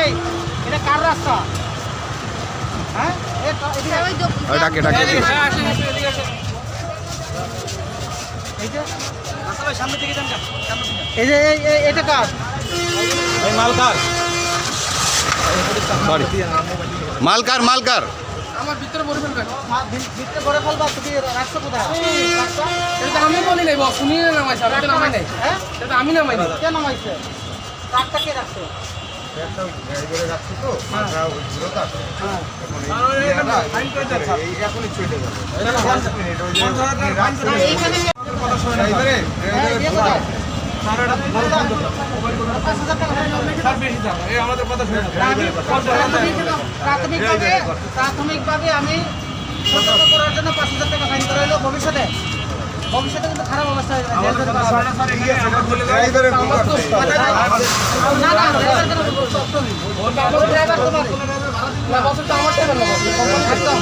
এই এটা কার রাস্তা? হ্যাঁ ডাকে ডাকে এই যে এটা কার? মালকার সরি মালকার মালকার আমার ভিতরে ভরে ফেলবেন। ভিতরে করে ফেলবা, তুমি রাস্তা কোথায়? এটা তো আমি বলি নাই বস, শুনি না নামাইছে, আমি তো নামাই নাই। হ্যাঁ এটা তো আমি নামাই নাই। কে নামাইছে? ট্রাকটা কে রাখছে? প্রাথমিকভাবে আমি সতর্ক করার জন্য 5,000 টাকা ফাইন করা হলো। ভবিষ্যতে কিন্তু খারাপ অবস্থা হয়ে যাবে। না ড্রাইভার তো পারে। না বস, এটা আমার টাকা না বস। একদম